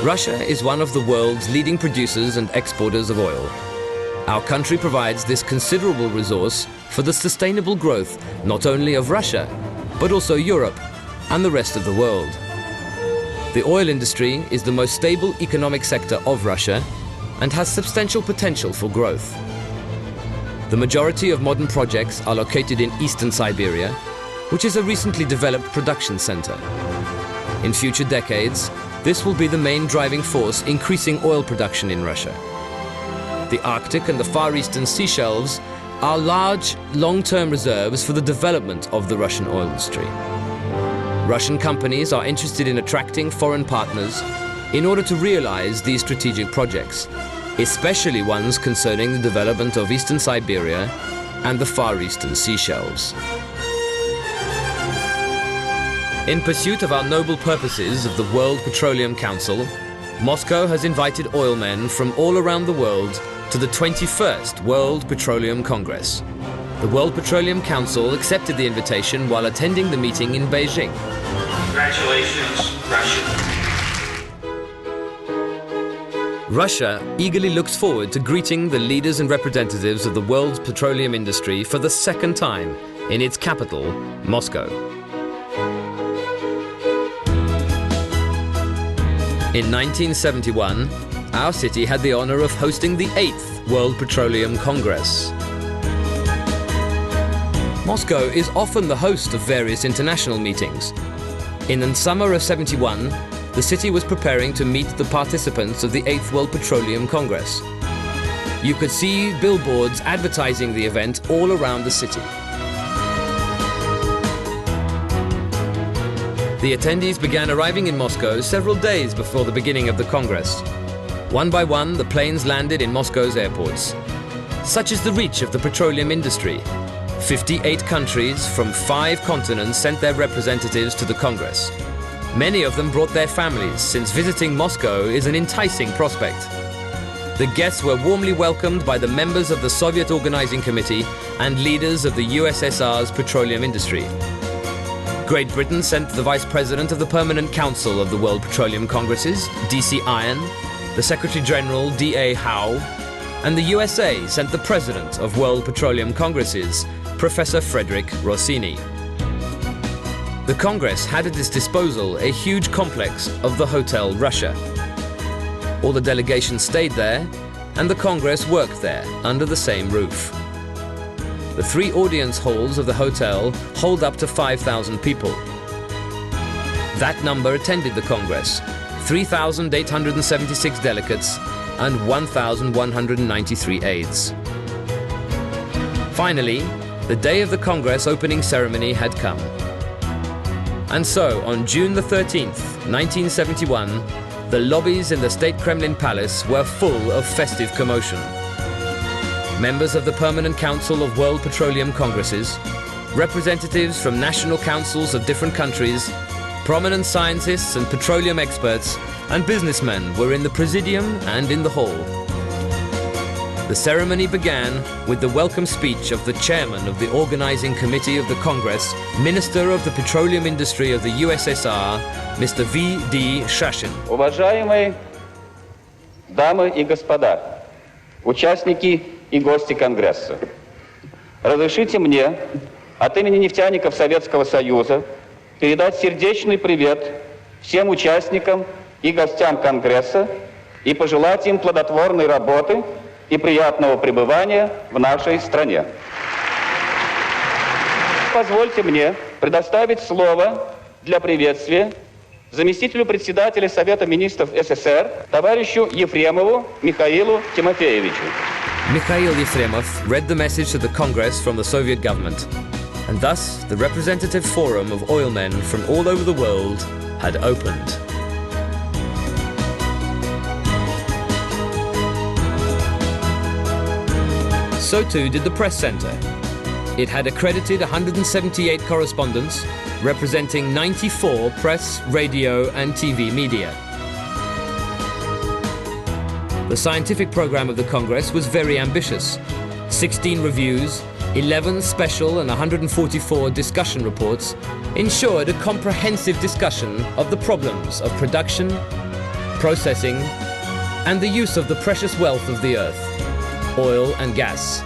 Russia is one of the world's leading producers and exporters of oil. Our country provides this considerable resource for the sustainable growth not only of Russia, but also Europe and the rest of the world. The oil industry is the most stable economic sector of Russia and has substantial potential for growth. The majority of modern projects are located in eastern Siberia, which is a recently developed production center. In future decades, this will be the main driving force increasing oil production in Russia. The Arctic and the Far Eastern sea shelves are large, long-term reserves for the development of the Russian oil industry. Russian companies are interested in attracting foreign partners in order to realize these strategic projects, especially ones concerning the development of Eastern Siberia and the Far Eastern sea shelves. In pursuit of our noble purposes of the World Petroleum Council, Moscow has invited oilmen from all around the world to the 21st World Petroleum Congress. The World Petroleum Council accepted the invitation while attending the meeting in Beijing. Congratulations, Russia. Russia eagerly looks forward to greeting the leaders and representatives of the world's petroleum industry for the second time in its capital, Moscow. In 1971, our city had the honor of hosting the 8th World Petroleum Congress. Moscow is often the host of various international meetings. In the summer of '71, the city was preparing to meet the participants of the 8th World Petroleum Congress. You could see billboards advertising the event all around the city. The attendees began arriving in Moscow several days before the beginning of the Congress. One by one, the planes landed in Moscow's airports. Such is the reach of the petroleum industry. 58 countries from 5 continents sent their representatives to the Congress. Many of them brought their families, since visiting Moscow is an enticing prospect. The guests were warmly welcomed by the members of the Soviet Organizing Committee and leaders of the USSR's petroleum industry. Great Britain sent the Vice President of the Permanent Council of the World Petroleum Congresses, D.C. Iron, the Secretary General, D.A. Howe, and the USA sent the President of World Petroleum Congresses, Professor Frederick Rossini. The Congress had at its disposal a huge complex of the Hotel Russia. All the delegations stayed there, and the Congress worked there under the same roof. The 3 audience halls of the hotel hold up to 5,000 people. That number attended the Congress, 3,876 delegates and 1,193 aides. Finally, the day of the Congress opening ceremony had come. And so, on June the 13th, 1971, the lobbies in the State Kremlin Palace were full of festive commotion. Members of the Permanent Council of World Petroleum Congresses, representatives from national councils of different countries, prominent scientists and petroleum experts, and businessmen were in the Presidium and in the hall. The ceremony began with the welcome speech of the chairman of the Organizing Committee of the Congress, Minister of the Petroleum Industry of the USSR, Mr. V.D. Shashin. Уважаемые дамы и господа, участники и гости Конгресса, разрешите мне от имени нефтяников Советского Союза передать сердечный привет всем участникам и гостям Конгресса и пожелать им плодотворной работы и приятного пребывания в нашей стране. Позвольте мне предоставить слово для приветствия заместителю председателя Совета министров СССР товарищу Ефремову Михаилу Тимофеевичу. Mikhail Yefremov read the message to the Congress from the Soviet government, and thus the representative forum of oilmen from all over the world had opened. So too did the press center. It had accredited 178 correspondents, representing 94 press, radio, and TV media. The scientific program of the Congress was very ambitious. 16 reviews, 11 special and 144 discussion reports ensured a comprehensive discussion of the problems of production, processing, and the use of the precious wealth of the earth, oil and gas.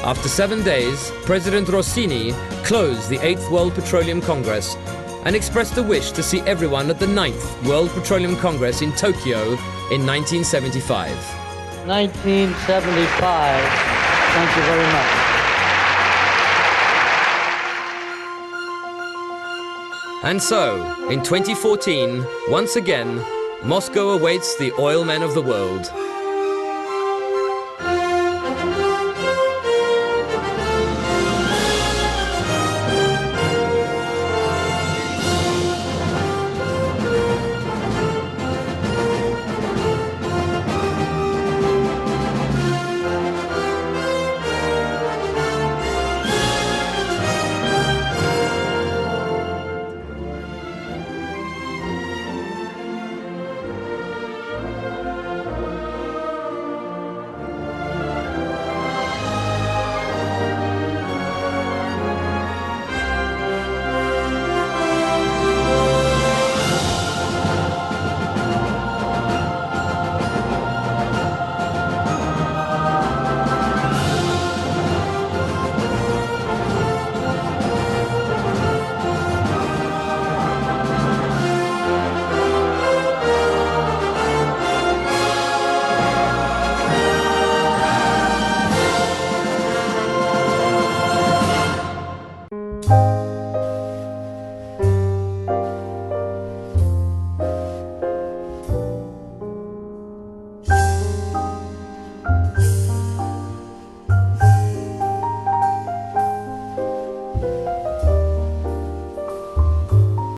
After 7 days, President Rossini closed the 8th World Petroleum Congress and expressed a wish to see everyone at the 9th World Petroleum Congress in Tokyo in 1975. 1975. Thank you very much. And so, in 2014, once again, Moscow awaits the oil men of the world.